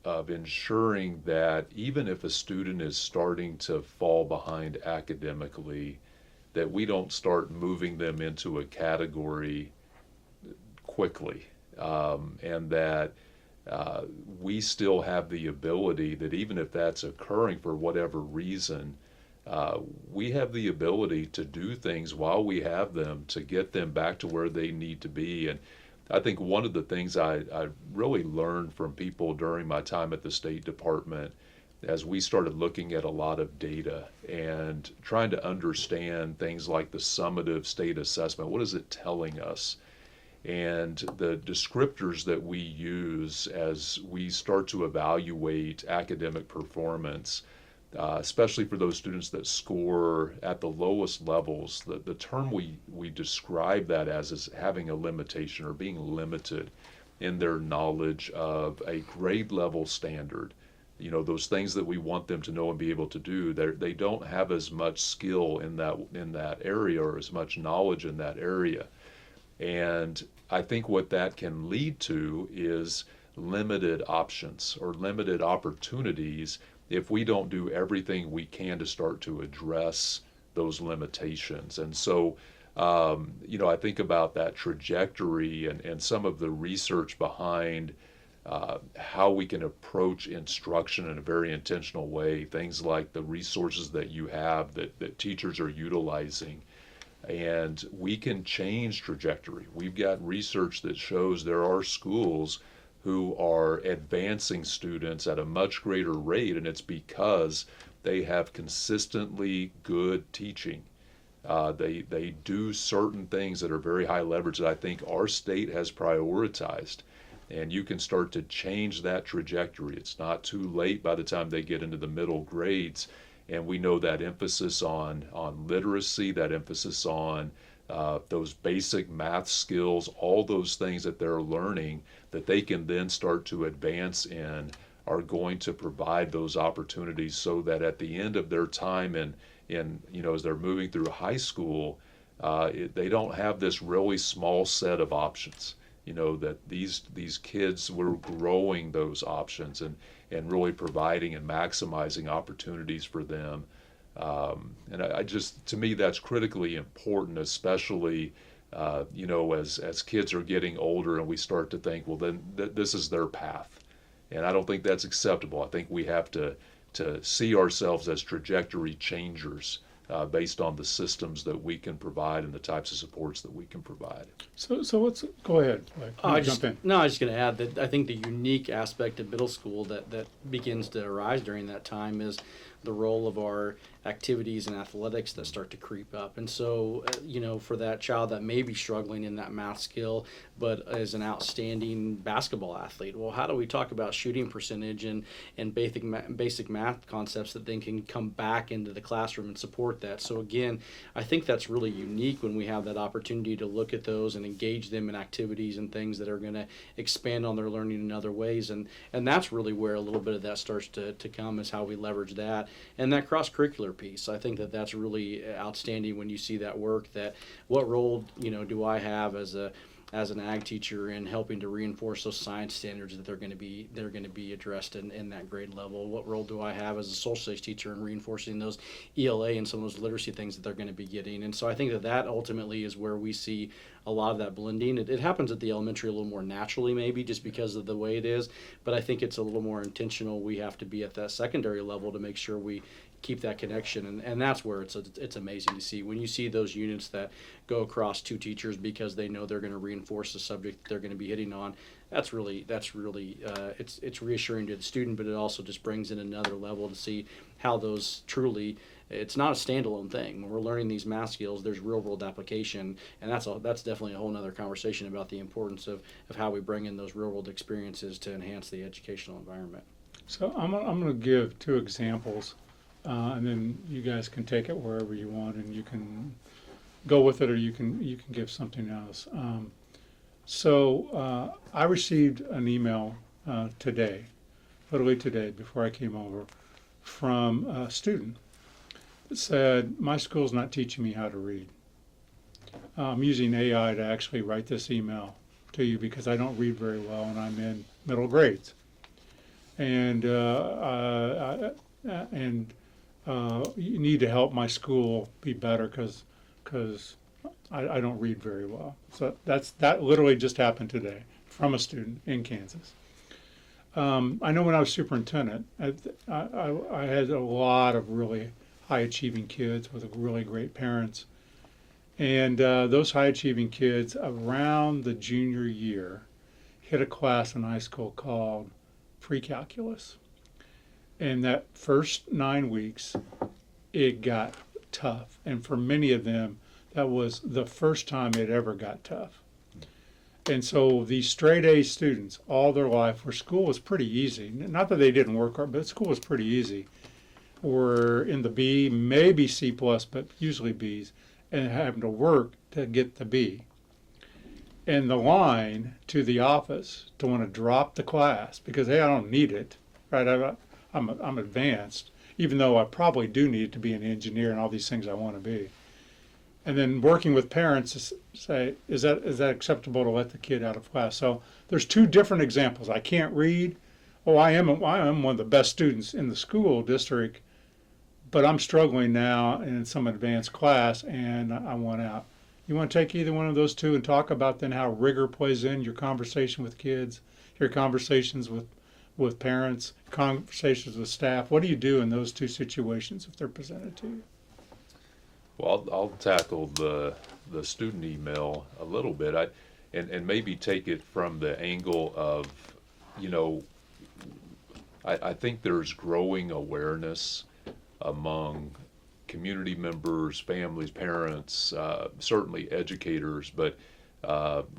[SPEAKER 3] of ensuring that even if a student is starting to fall behind academically, that we don't start moving them into a category quickly, and that we still have the ability that even if that's occurring for whatever reason, we have the ability to do things while we have them to get them back to where they need to be. And I think one of the things I really learned from people during my time at the State Department, as we started looking at a lot of data and trying to understand things like the summative state assessment, what is it telling us? And the descriptors that we use as we start to evaluate academic performance, especially for those students that score at the lowest levels, the term we describe that as is having a limitation or being limited in their knowledge of a grade level standard. You know, those things that we want them to know and be able to do, they don't have as much skill in that area or as much knowledge in that area. And I think what that can lead to is limited options or limited opportunities if we don't do everything we can to start to address those limitations. And so, I think about that trajectory and some of the research behind how we can approach instruction in a very intentional way, things like the resources that you have that teachers are utilizing. And we can change trajectory. We've got research that shows there are schools who are advancing students at a much greater rate, and it's because they have consistently good teaching. They do certain things that are very high leverage that I think our state has prioritized. And you can start to change that trajectory. It's not too late by the time they get into the middle grades. And we know that emphasis on literacy, that emphasis on those basic math skills, all those things that they're learning that they can then start to advance in are going to provide those opportunities so that at the end of their time in as they're moving through high school, they don't have this really small set of options. That these kids, we're growing those options and really providing and maximizing opportunities for them. And to me, that's critically important, especially, as kids are getting older and we start to think, well, then this is their path. And I don't think that's acceptable. I think we have to see ourselves as trajectory changers based on the systems that we can provide and the types of supports that we can provide.
[SPEAKER 2] So let's go ahead. Jump in.
[SPEAKER 4] No, I was just going to add that I think the unique aspect of middle school that begins to arise during that time is the role of our activities and athletics that start to creep up. And so, for that child that may be struggling in that math skill, but is an outstanding basketball athlete, well, how do we talk about shooting percentage and basic math concepts that then can come back into the classroom and support that? So again, I think that's really unique when we have that opportunity to look at those and engage them in activities and things that are going to expand on their learning in other ways. And that's really where a little bit of that starts to come, is how we leverage that. And that cross-curricular piece, I think that's really outstanding when you see that work. That what role do I have as an ag teacher in helping to reinforce those science standards that they're going to be addressed in that grade level? What role do I have as a social studies teacher in reinforcing those ELA and some of those literacy things that they're going to be getting? And so I think that ultimately is where we see a lot of that blending. It happens at the elementary a little more naturally, maybe just because of the way it is, but I think it's a little more intentional. We have to be at that secondary level to make sure we keep that connection, and that's where it's amazing to see when you see those units that go across two teachers because they know they're going to reinforce the subject that they're going to be hitting on. That's really it's reassuring to the student, but it also just brings in another level to see how those truly, it's not a standalone thing. When we're learning these math skills, there's real world application, and that's definitely a whole nother conversation about the importance of how we bring in those real world experiences to enhance the educational environment.
[SPEAKER 2] So I'm going to give two examples. And then you guys can take it wherever you want, and you can go with it, or you can give something else. So I received an email today, literally today, before I came over, from a student that said, my school's not teaching me how to read. I'm using AI to actually write this email to you because I don't read very well and I'm in middle grades. and you need to help my school be better because I don't read very well. So that literally just happened today from a student in Kansas. I know when I was superintendent, I had a lot of really high-achieving kids with really great parents. And those high-achieving kids around the junior year hit a class in high school called pre-calculus. And that first 9 weeks, it got tough. And for many of them, that was the first time it ever got tough. And so these straight A students, all their life, where school was pretty easy, not that they didn't work hard, but school was pretty easy, were in the B, maybe C+, but usually Bs, and having to work to get the B. And the line to the office to want to drop the class because, hey, I don't need it, right? I'm advanced, even though I probably do need to be an engineer and all these things I want to be. And then working with parents to say, is that acceptable to let the kid out of class? So there's two different examples. I can't read. Oh, I am one of the best students in the school district, but I'm struggling now in some advanced class and I want out. You want to take either one of those two and talk about then how rigor plays in your conversation with kids, your conversations with parents, conversations with staff. What do you do in those two situations if they're presented to you?
[SPEAKER 3] Well, I'll tackle the student email a little bit, and maybe take it from the angle of, I think there's growing awareness among community members, families, parents, certainly educators, but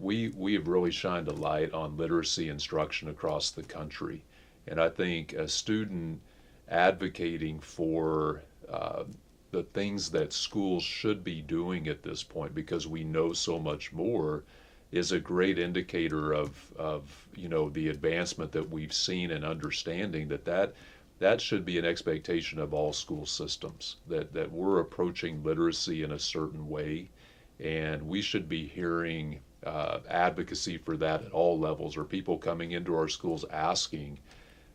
[SPEAKER 3] we have really shined a light on literacy instruction across the country. And I think a student advocating for the things that schools should be doing at this point, because we know so much more, is a great indicator of the advancement that we've seen in understanding that should be an expectation of all school systems, that we're approaching literacy in a certain way, and we should be hearing advocacy for that at all levels, or people coming into our schools asking,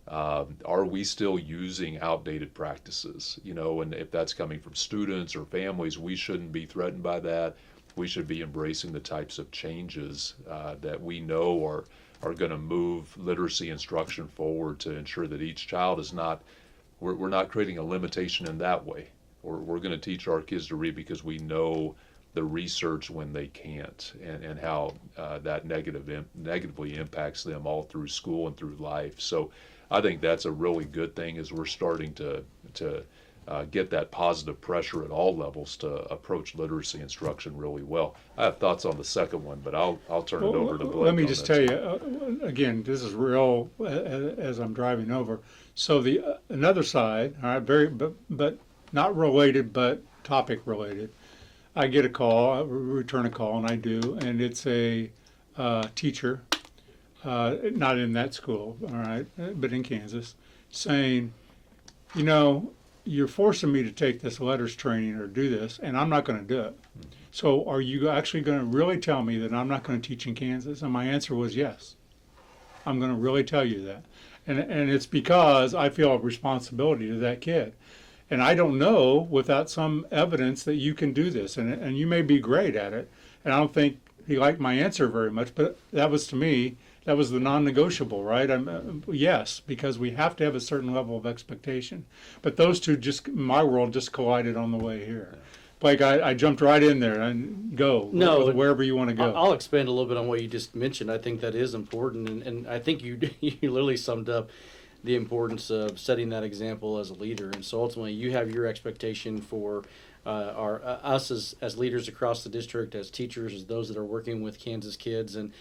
[SPEAKER 3] are we still using outdated practices? And if that's coming from students or families, we shouldn't be threatened by that. We should be embracing the types of changes that we know are going to move literacy instruction forward to ensure that each child is not, we're not creating a limitation in that way. We're going to teach our kids to read because we know the research when they can't, and how that negatively impacts them all through school and through life. So I think that's a really good thing, as we're starting to get that positive pressure at all levels to approach literacy instruction really well. I have thoughts on the second one, but I'll turn it over to Blake.
[SPEAKER 2] Let me just tell you, again, this is real as I'm driving over. So the another side, all right, but not related, but topic related. I get a call, I return a call, and I do, and it's a teacher, not in that school, all right, but in Kansas, saying, you're forcing me to take this letters training or do this, and I'm not going to do it. So are you actually going to really tell me that I'm not going to teach in Kansas? And my answer was yes. I'm going to really tell you that. And it's because I feel a responsibility to that kid. And I don't know without some evidence that you can do this. And you may be great at it. And I don't think he liked my answer very much, but that was, to me, that was the non-negotiable, right? Yes, because we have to have a certain level of expectation. But those two just, in my world, just collided on the way here. Blake, I jumped right in there and go.
[SPEAKER 4] No,
[SPEAKER 2] wherever you want to go.
[SPEAKER 4] I'll expand a little bit on what you just mentioned. I think that is important, and I think you literally summed up the importance of setting that example as a leader. And so ultimately, you have your expectation for us as leaders across the district, as teachers, as those that are working with Kansas kids, and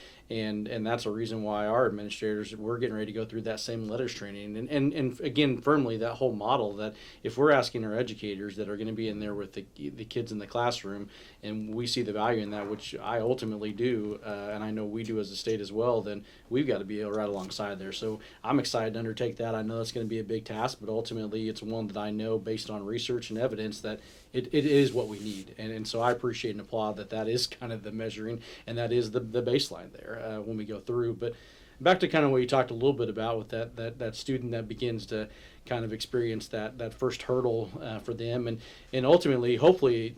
[SPEAKER 4] that's a reason why our administrators, we're getting ready to go through that same letters training, and again, firmly that whole model that if we're asking our educators that are going to be in there with the kids in the classroom, and we see the value in that, which I ultimately do, and I know we do as a state as well, then we've got to be right alongside there. So I'm excited to undertake that. I know it's going to be a big task, but ultimately it's one that I know based on research and evidence that it is what we need, and so I appreciate and applaud that is kind of the measuring, and that is the baseline there when we go through. But back to kind of what you talked a little bit about with that student that begins to kind of experience that first hurdle for them, and ultimately, hopefully,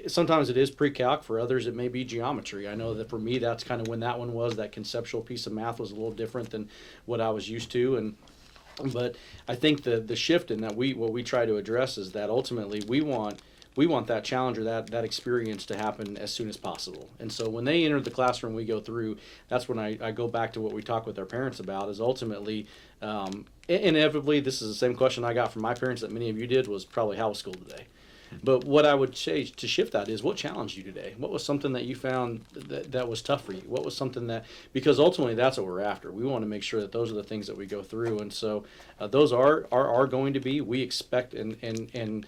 [SPEAKER 4] sometimes it is pre-calc. For others, it may be geometry. I know that for me, that's kind of when that one was. That conceptual piece of math was a little different than what I was used to, but I think the shift in that what we try to address is that ultimately we want that challenge or that experience to happen as soon as possible. And so when they enter the classroom, we go through, that's when I go back to what we talk with our parents about, is ultimately, inevitably, this is the same question I got from my parents that many of you did, was probably, how was school today? But what I would say to shift that is, what challenged you today? What was something that you found that was tough for you? What was something that, because ultimately that's what we're after. We want to make sure that those are the things that we go through. And so those are going to be, we expect and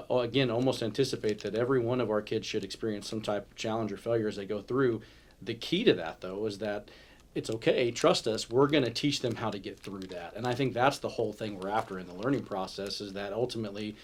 [SPEAKER 4] again, almost anticipate that every one of our kids should experience some type of challenge or failure as they go through. The key to that, though, is that it's okay, trust us, we're going to teach them how to get through that. And I think that's the whole thing we're after in the learning process, is that ultimately,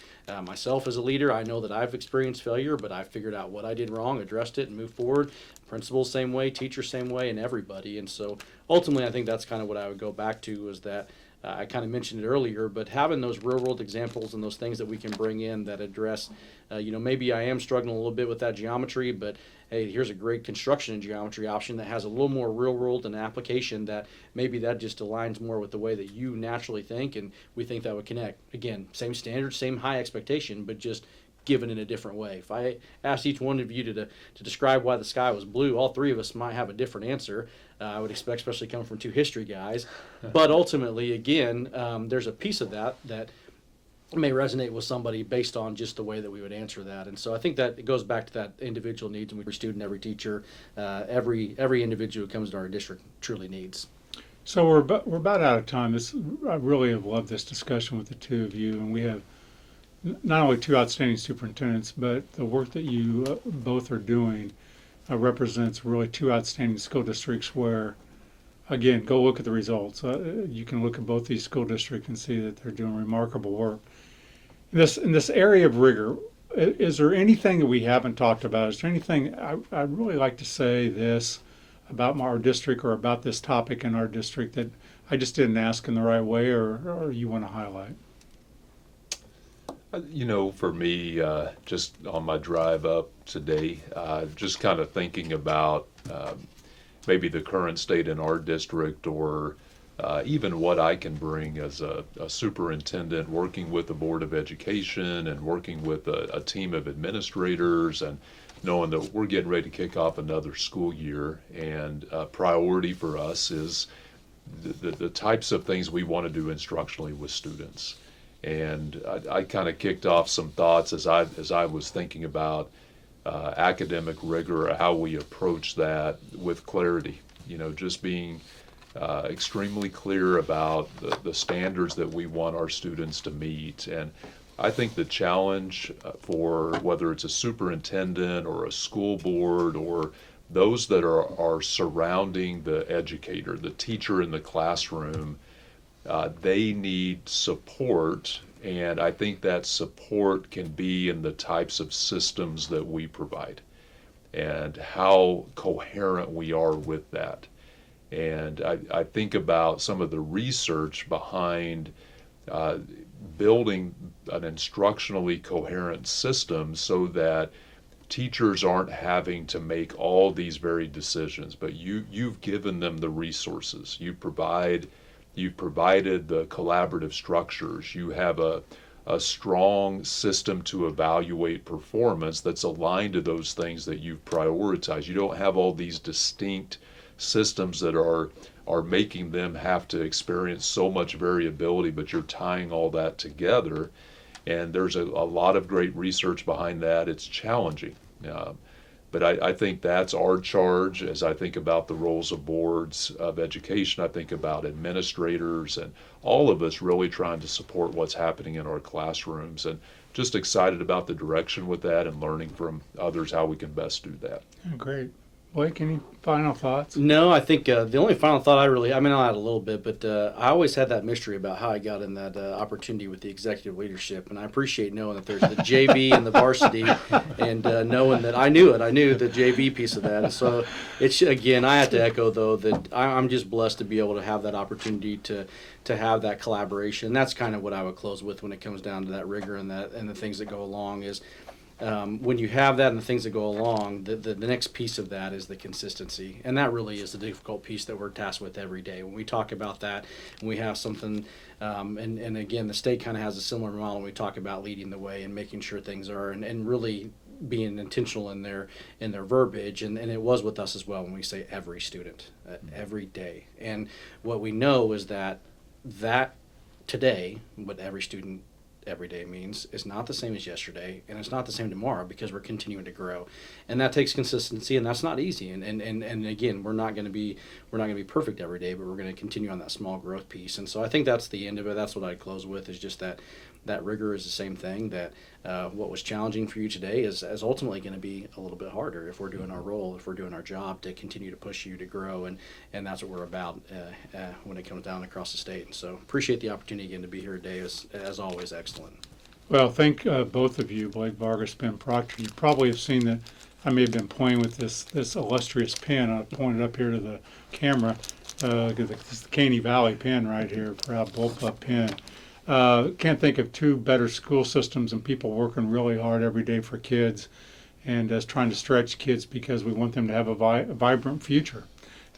[SPEAKER 4] myself as a leader, I know that I've experienced failure, but I figured out what I did wrong, addressed it, and moved forward. Principals same way, teachers same way, and everybody. And so ultimately, I think that's kind of what I would go back to, is that I kind of mentioned it earlier, but having those real world examples and those things that we can bring in that address, maybe I am struggling a little bit with that geometry, but hey, here's a great construction and geometry option that has a little more real world and application that maybe that just aligns more with the way that you naturally think, and we think that would connect. Again, same standard, same high expectation, but just given in a different way. If I asked each one of you to describe why the sky was blue, all three of us might have a different answer. I would expect, especially coming from two history guys. But ultimately, again, there's a piece of that may resonate with somebody based on just the way that we would answer that. And so I think that it goes back to that individual needs, and every student, every teacher, every individual who comes to our district truly needs.
[SPEAKER 2] So we're about out of time. I really have loved this discussion with the two of you, and we have not only two outstanding superintendents, but the work that you both are doing represents really two outstanding school districts where, again, go look at the results. You can look at both these school districts and see that they're doing remarkable work. In this area of rigor, is there anything that we haven't talked about? Is there anything I'd really like to say this about our district or about this topic in our district that I just didn't ask in the right way, or you want to highlight?
[SPEAKER 3] For me, just on my drive up today, just kind of thinking about maybe the current state in our district, or even what I can bring as a superintendent, working with the Board of Education and working with a team of administrators, and knowing that we're getting ready to kick off another school year, and priority for us is the types of things we want to do instructionally with students. And I kind of kicked off some thoughts as I was thinking about academic rigor, how we approach that with clarity. Just being extremely clear about the standards that we want our students to meet. And I think the challenge for whether it's a superintendent or a school board or those that are surrounding the educator, the teacher in the classroom, they need support, and I think that support can be in the types of systems that we provide and how coherent we are with that. And I think about some of the research behind building an instructionally coherent system so that teachers aren't having to make all these varied decisions, but you've given them the resources. You've provided the collaborative structures. You have a strong system to evaluate performance that's aligned to those things that you've prioritized. You don't have all these distinct systems that are making them have to experience so much variability, but you're tying all that together. And there's a lot of great research behind that. It's challenging. But I think that's our charge. As I think about the roles of boards of education, I think about administrators and all of us really trying to support what's happening in our classrooms, and just excited about the direction with that and learning from others how we can best do that.
[SPEAKER 2] Great. Blake, any final thoughts?
[SPEAKER 4] No, I think the only final thought I'll add a little bit, but I always had that mystery about how I got in that opportunity with the executive leadership, and I appreciate knowing that there's the JV and the varsity, and knowing that I knew the JV piece of that. And so again, I have to echo though that I'm just blessed to be able to have that opportunity to have that collaboration. And that's kind of what I would close with when it comes down to that rigor and the things that go along is. When you have that and the things that go along, the next piece of that is the consistency. And that really is the difficult piece that we're tasked with every day. When we talk about that, and we have something, and again, the state kind of has a similar model when we talk about leading the way and making sure things are, and really being intentional in their verbiage. And it was with us as well when we say every student, every day. And what we know is that today, what every student every day means is not the same as yesterday, and it's not the same tomorrow because we're continuing to grow, and that takes consistency, and that's not easy. And again, we're not going to be perfect every day, but we're going to continue on that small growth piece. And so I think that's the end of it. That's what I'd close with, is just that rigor is the same thing. That what was challenging for you today is ultimately going to be a little bit harder if we're doing our role, if we're doing our job to continue to push you to grow, and that's what we're about when it comes down across the state. And so appreciate the opportunity again to be here today. As always, excellent.
[SPEAKER 2] Well, thank both of you, Blake Vargas, Ben Proctor. You probably have seen that I may have been playing with this illustrious pen. I pointed up here to the camera. This is the Caney Valley pen right here, proud bullpup pen. Can't think of two better school systems and people working really hard every day for kids and trying to stretch kids because we want them to have a vibrant future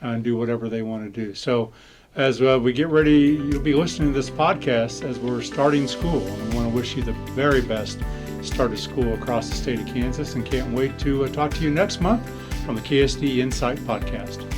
[SPEAKER 2] and do whatever they want to do. So as we get ready, you'll be listening to this podcast as we're starting school. And I want to wish you the very best start of school across the state of Kansas, and can't wait to talk to you next month from the KSDE Insight Podcast.